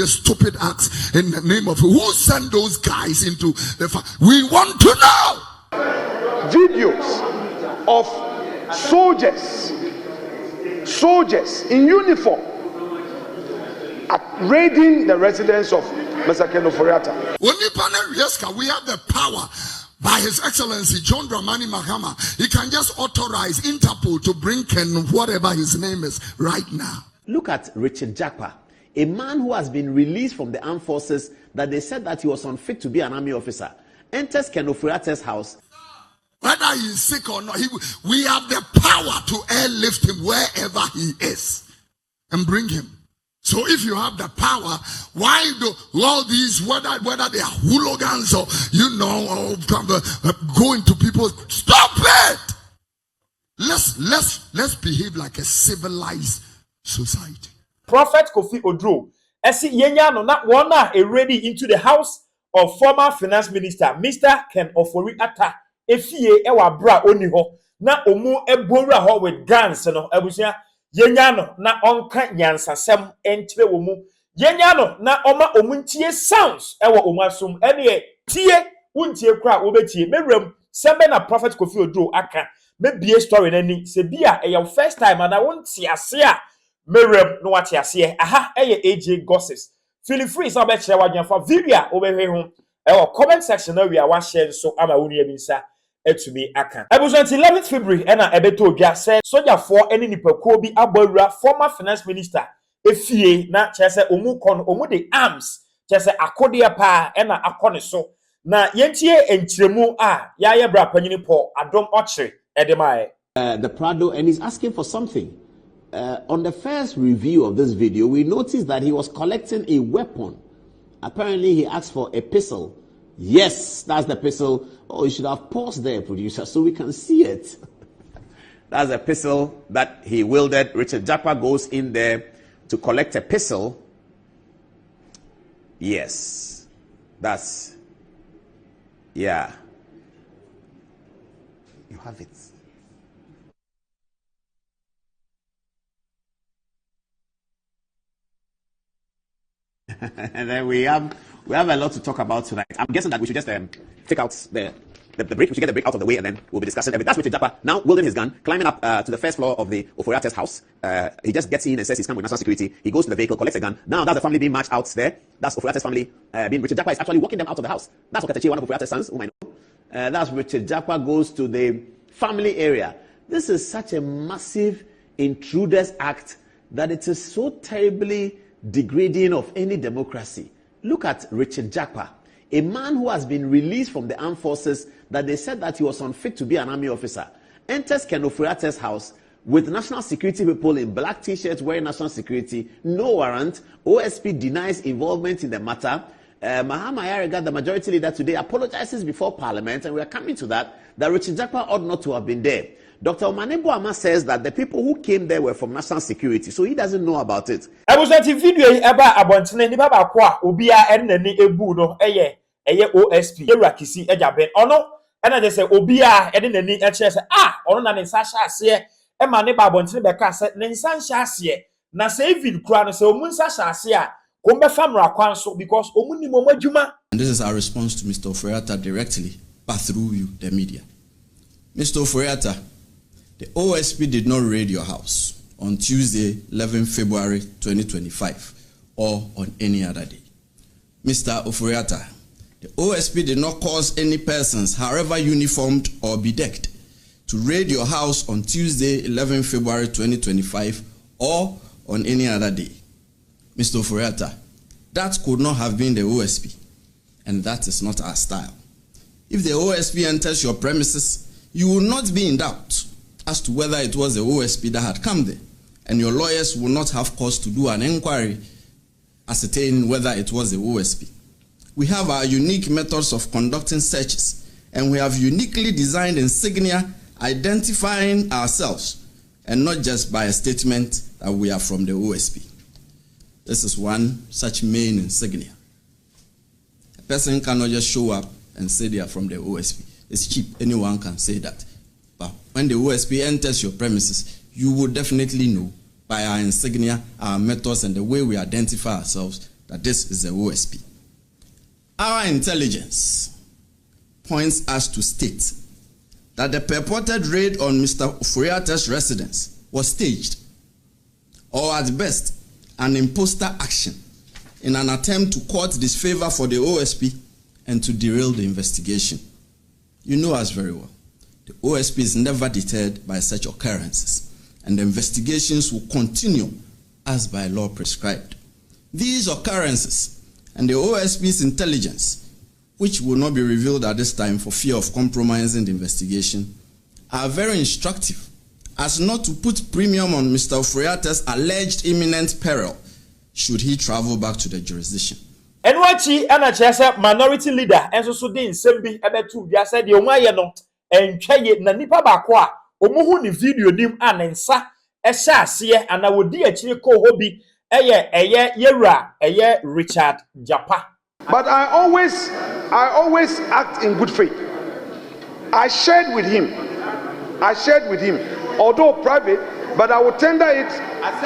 the stupid acts in the name of who sent those guys into the fire? We want to know. Videos of soldiers in uniform raiding the residence of Mr. Ofori Atta. We have the power by His Excellency John Dramani Mahama. He can just authorize Interpol to bring Ken, whatever his name is, right now. Look at Richard Jakpa, a man who has been released from the armed forces that they said that he was unfit to be an army officer, enters Ken Ofori Atta's house. Whether he's sick or not, we have the power to airlift him wherever he is and bring him. So if you have the power, why do all these, whether they are hooligans or, go into people? Stop it! Let's behave like a civilized society. Prophet Kofi Oduro, esi yenyano na wana already into the house of former finance minister Mr. Ken Ofori Atta. Efie ewa bra oni ho na omu ebora ho with guns no abusia yenyano na onka nyansasem entire wo mu yenyano na oma omuntie sounds ewa omasum ene tie untie kra wo betie mewram sembe na Prophet Kofi Oduro aka me bie story nani se bia e your first time and I won't see ase a mewram no wate ase aha eye AJ gossips feel free so be kire wadwanfa video obehwe ho ewa comment section na we a wa share so ama wonu yabinsa etumi aka ebuso 11th February ena ebeto dwa se soldier for eni nipakuo bi abawura former finance minister efie na chese omu kon omu de arms chese akode pa ena akone so na yentie enchiremu a yaye bra panyini po adom ochre edemae the Prado, and he's asking for something. On the first review of this video, we noticed that he was collecting a weapon. Apparently he asked for a pistol. Yes, that's the pistol. Oh, you should have paused there, producer, so we can see it. That's a pistol that he wielded. Richard Jakpa goes in there to collect a pistol. Yes, that's, yeah. You have it. And then we have a lot to talk about tonight. I'm guessing that we should just take out the break. We should get the break out of the way, and then we'll be discussing everything. That's Richard Jakpa now wielding his gun, climbing up to the first floor of the Ofori Atta's house. He just gets in and says he's come with national security. He goes to the vehicle, collects a gun. Now that's the family being marched out there. That's Ofori Atta's family. Being Richard Jakpa is actually walking them out of the house. That's Okatechi, one of Ofori Atta's sons, whom I know. That's Richard Jakpa goes to the family area. This is such a massive intruders act that it is so terribly degrading of any democracy. Look at Richard Jakpa, a man who has been released from the armed forces that they said that he was unfit to be an army officer, enters Ken Ofori Atta's house with national security people in black t-shirts wearing national security, no warrant. OSP denies involvement in the matter. Mahama Yarega, the majority leader today, apologizes before Parliament, and we are coming to that Richard Jakpa ought not to have been there. Dr. Omanebo Ama says that the people who came there were from national security, so he doesn't know about it. I was at a video about abontene ni baba kwa obia enani ebu no eye OSP Erakisi ejaben ono ena je se obia enani eche se ono na ne nsa hya ase e ma ne ba abontene be ka se ne nsa hya ase na se even kura no se omu nsa hya ase a ko be famra kwan so because omu ni mo adwuma. And this is our response to Mr. Ofori Atta directly, but through you, the media. Mr. Ofori Atta, the OSP did not raid your house on Tuesday, 11 February 2025, or on any other day. Mr. Ofori Atta, the OSP did not cause any persons, however uniformed or bedecked, to raid your house on Tuesday, 11 February 2025, or on any other day. Mr. Ofori Atta, that could not have been the OSP, and that is not our style. If the OSP enters your premises, you will not be in doubt as to whether it was the OSP that had come there, and your lawyers will not have cause to do an inquiry ascertaining whether it was the OSP. We have our unique methods of conducting searches, and we have uniquely designed insignia identifying ourselves, and not just by a statement that we are from the OSP. This is one such main insignia. A person cannot just show up and say they are from the OSP. It's cheap, anyone can say that. But when the OSP enters your premises, you will definitely know by our insignia, our methods, and the way we identify ourselves that this is the OSP. Our intelligence points us to state that the purported raid on Mr. Ofori Atta's residence was staged, or at best, an imposter action in an attempt to court disfavor for the OSP and to derail the investigation. You know us very well. The OSP is never deterred by such occurrences, and the investigations will continue as by law prescribed. These occurrences and the OSP's intelligence, which will not be revealed at this time for fear of compromising the investigation, are very instructive as not to put premium on Mr. Ofori Atta's alleged imminent peril should he travel back to the jurisdiction. And what she and a minority leader and so did Sembi Abetu, ya said, you may no, and Chaye Nanipa Bakwa, Omuhu ni video nim anensa, Esha siye, and I would dear Chiko hobby, Yera, Richard Japa. But I always act in good faith. I shared with him, although private, but I will tender it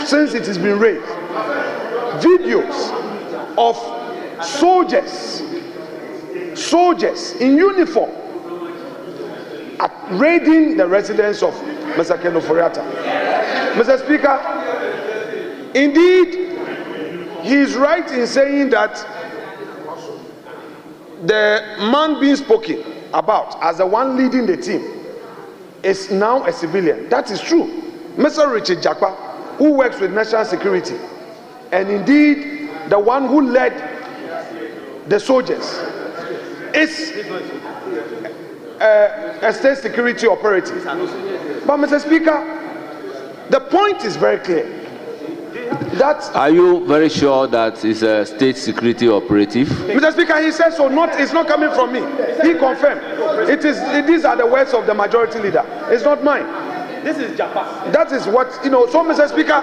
since it has been raised. Videos of soldiers in uniform raiding the residence of Mr. Ofori Atta. Mr. Speaker, indeed, he is right in saying that the man being spoken about as the one leading the team is now a civilian. That is true. Mr. Richard Japa, who works with national security, and indeed the one who led the soldiers, is a state security operative. But Mr. Speaker, the point is very clear. Are you very sure that it's a state security operative? Mr. Speaker, he says so. It's not coming from me. He confirmed. These are the words of the majority leader. It's not mine. This is Japa. That is what, so Mr. Speaker,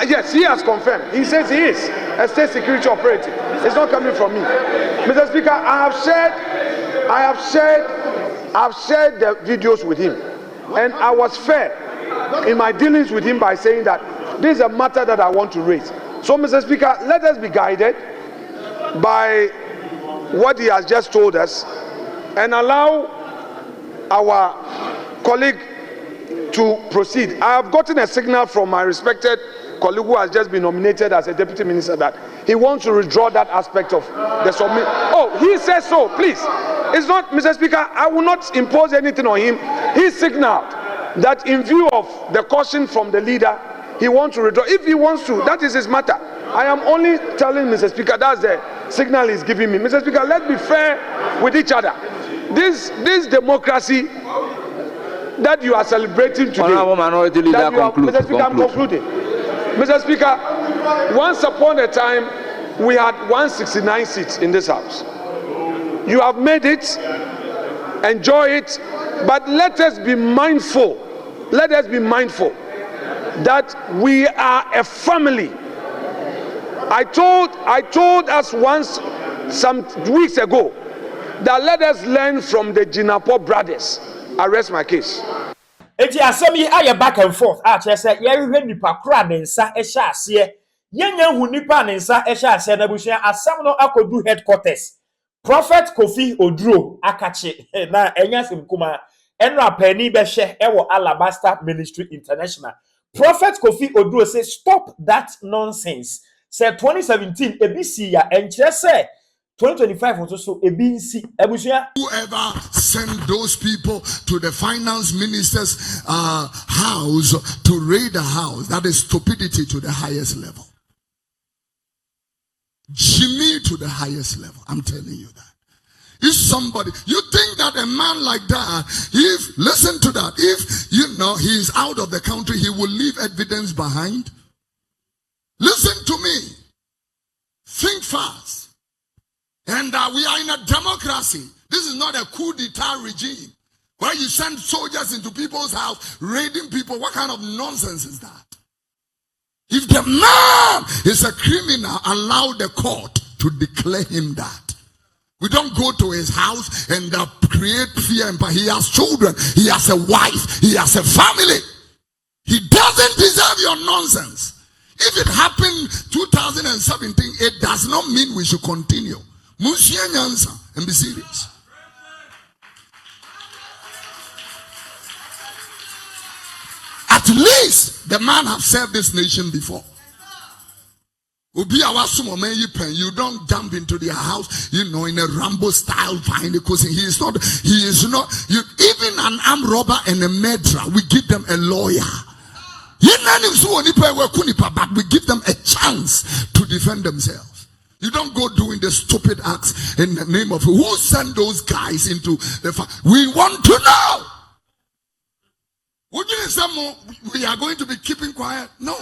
yes, he has confirmed. He says he is a state security operative. It's not coming from me. Mr. Speaker, I have shared the videos with him. And I was fair in my dealings with him by saying that this is a matter that I want to raise. So, Mr. Speaker, let us be guided by what he has just told us and allow our colleague to proceed. I have gotten a signal from my respected colleague who has just been nominated as a deputy minister that he wants to withdraw that aspect of the submit. Oh, he says so, please. It's not, Mr. Speaker, I will not impose anything on him. He signaled that in view of the caution from the leader, he wants to withdraw. If he wants to, that is his matter. I am only telling Mr. Speaker, that's the signal he's giving me. Mr. Speaker, let's be fair with each other. This democracy that you are celebrating today. Honorable Minority Leader, Mr. Speaker, I'm concluding. Mr. Speaker, once upon a time, we had 169 seats in this house. You have made it, enjoy it, but let us be mindful. Let us be mindful that we are a family. I told us once some weeks ago that let us learn from the Jinapo brothers. I rest my case. Eti asem yi aye back and forth. Che say ye hwe nipa kura ne nsa ehya ase. Yenya hu nipa ne nsa ehya ase na buhia asem no akodu headquarters. Prophet Kofi Oduro akache na enya sim kuma enra pani be hye ewo Alabaster Ministry International. Prophet Kofi Oduro say stop that nonsense. Say 2017 ebisi ya enche say 2025 also ebinsi ebusia. Whoever sent those people to the finance minister's house to raid a house, that is stupidity to the highest level. Jimmy to the highest level. I'm telling you that. If somebody, you think that a man like that, if, listen to that, if, he is out of the country, he will leave evidence behind. Listen to me. Think fast. And we are in a democracy. This is not a coup d'etat regime where you send soldiers into people's house, raiding people. What kind of nonsense is that? If the man is a criminal, allow the court to declare him that. We don't go to his house and create fear. He has children. He has a wife. He has a family. He doesn't deserve your nonsense. If it happened 2017, it does not mean we should continue. Munsia Nyansa, and be serious. At least the man have served this nation before. You don't jump into their house, in a Rambo style, because he is not, even an armed robber and a murderer, we give them a lawyer. But we give them a chance to defend themselves. You don't go doing the stupid acts in the name of who sent those guys into the fire. We want to know. We are going to be keeping quiet? No.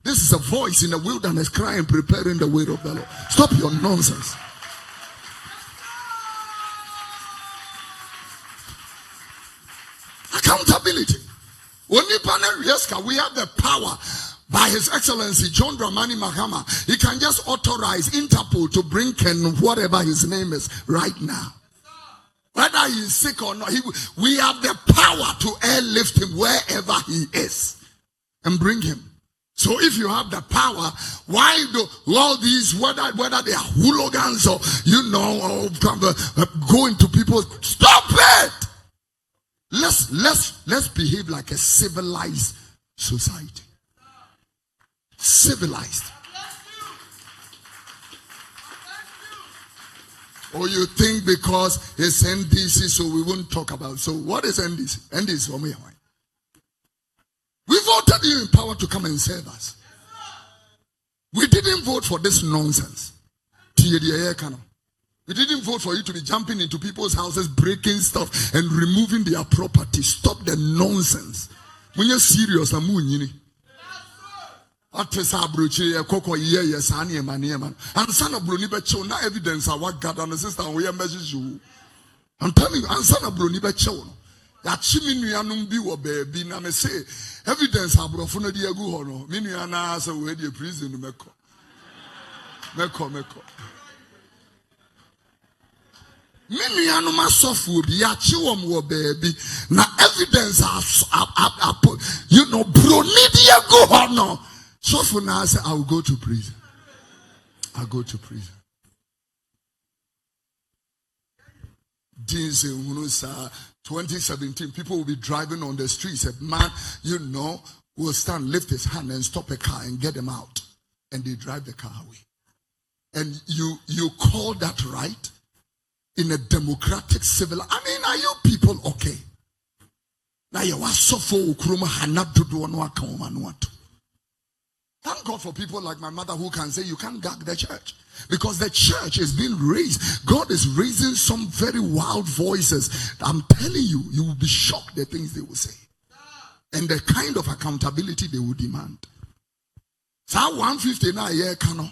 This is a voice in the wilderness crying, preparing the way of the Lord. Stop your nonsense. Accountability. We have the power by His Excellency John Dramani Mahama. He can just authorize Interpol to bring Ken, whatever his name is, right now. Whether he is sick or not, we have the power to airlift him wherever he is and bring him. So if you have the power, why do all these, whether they are hooligans or, go into people, stop it! Let's behave like a civilized society. Civilized. Or you think because it's NDC, so we won't talk about it. So what is NDC? NDC for me. We voted you in power to come and serve us. We didn't vote for this nonsense. We didn't vote for you to be jumping into people's houses, breaking stuff, and removing their property. Stop the nonsense. When you're serious, I'm moving. And son of Bruni Becho, no evidence of what God and the sister we are message you. I'm telling you, and son of Bruni Becho. That chimney and be what baby, na me say evidence have brofuna dia gu hono. Minuana as a way the prison meko. Minuano masofu bi a chiwom wo baby. Na evidence broni dia gu hono. So for now, I say, I'll go to prison. I'll go to prison. 2017, people will be driving on the streets. A man, will stand, lift his hand and stop a car and get them out. And they drive the car away. And you call that right? In a democratic civil, are you people okay? Now you are so full, thank God for people like my mother who can say you can't gag the church. Because the church is being raised. God is raising some very wild voices. I'm telling you, you will be shocked the things they will say. And the kind of accountability they will demand. So 150 na year cano,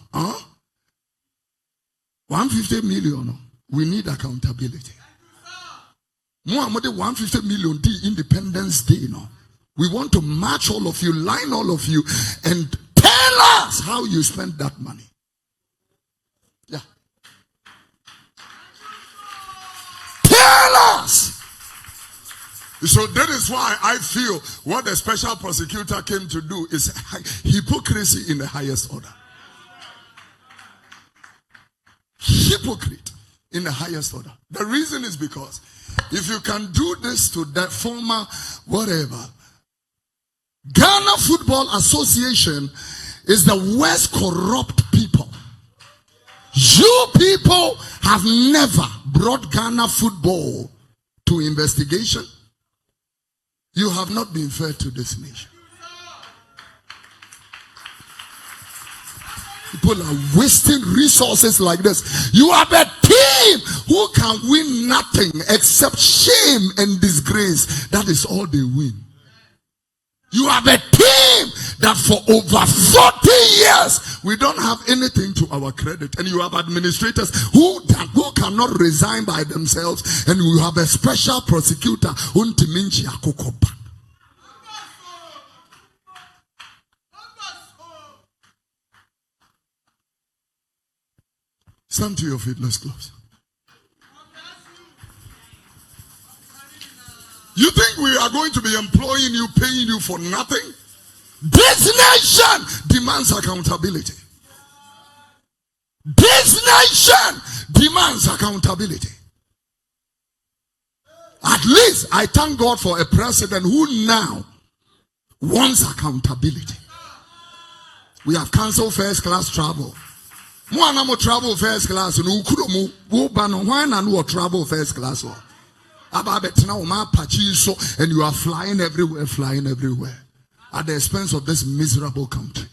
150 million. We need accountability. More 150 million Independence Day now. We want to match all of you, line all of you, and tell us how you spent that money. Yeah. Tell us. So that is why I feel what the special prosecutor came to do is hypocrisy in the highest order. Hypocrite in the highest order. The reason is because if you can do this to that former whatever, Ghana Football Association is the worst corrupt people. You people have never brought Ghana football to investigation. You have not been fair to this nation. People are wasting resources like this. You have a team who can win nothing except shame and disgrace. That is all they win. You have a team that for over 40 years we don't have anything to our credit, and you have administrators who cannot resign by themselves, and you have a special prosecutor. Stand to your feet. Let's close. You think we are going to be employing you, paying you for nothing? This nation demands accountability. This nation demands accountability. At least I thank God for a president who now wants accountability. We have cancelled first class travel. Mo travel first class no kuromu wo ba no hwan na no travel first class. Aba betina o ma pachi so, and you are flying everywhere at the expense of this miserable country.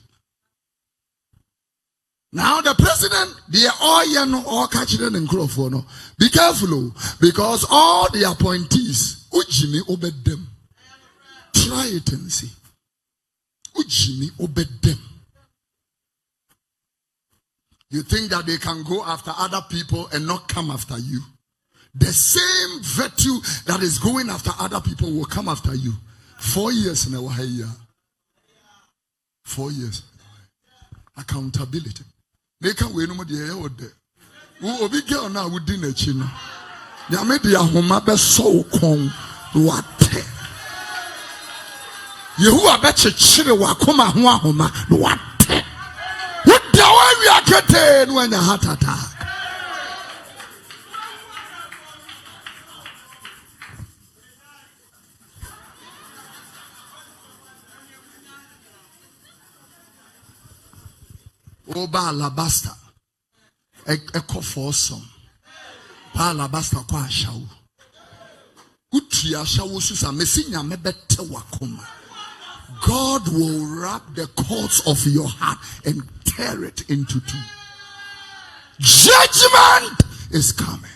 Now the president, they are all catching in Crawford. No. Be careful, because all the appointees, Ujimi obeyed them. Try it and see. Ujimi obeyed them. You think that they can go after other people and not come after you? The same virtue that is going after other people will come after you. 4 years in a while. 4 years. Accountability. They can wait no more the air there. Who be girl now with dinner chino. Ya made the home be so con what. You are better chile wakoma homa what. What the way we are getting when a heart attack. Oba alabasta eko fosum ba alabasta kwa ashawo uti ashawo susa mesinya mebete wakoma. God will wrap the cords of your heart and tear it into two. Judgment is coming.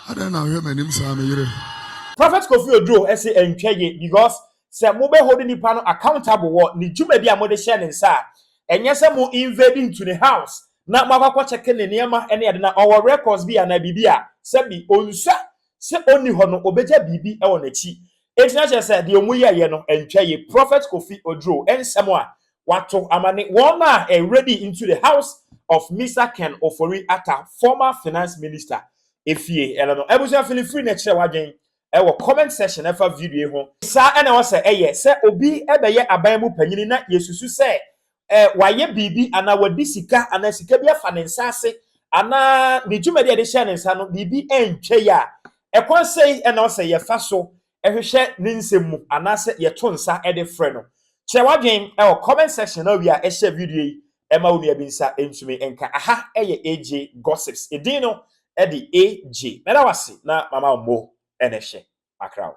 I don't know how many names. Prophet Kofi Oduro say entweye because say mo be holding the panel accountable what ni jumedi amode share nsa. Enye se mo invading to the house na makwa check ne niema ene ade na our records bi na bibia se bi onsa se oni ho no obeja bibi e wo nachi etina che se de omuye ye no entweye Prophet Kofi Oduro ensemo a wato amane one na ready into the house of Mr. Ken Ofori Atta, former finance minister efie ene no ebusia feel free na kire wadwen e wo comment section efa video ho sa ene wo se eye se obi ebeye aban mu panyini na yesusu se waye bibi ana wadi sika ana sika bi afa ne nsase ana ne dwumade de hye ne nsa no bibi entwe ya ekonsei ena o se ye fa so ehwehwe ne nsemu ana se ye to nsa e de frɛ no kye wadwen comment section na wi a ehye video yi ema wo nua bi nsa entumi enka aha eye AJ gossips edin no e de AJ mera wase na mama mo ene hye akra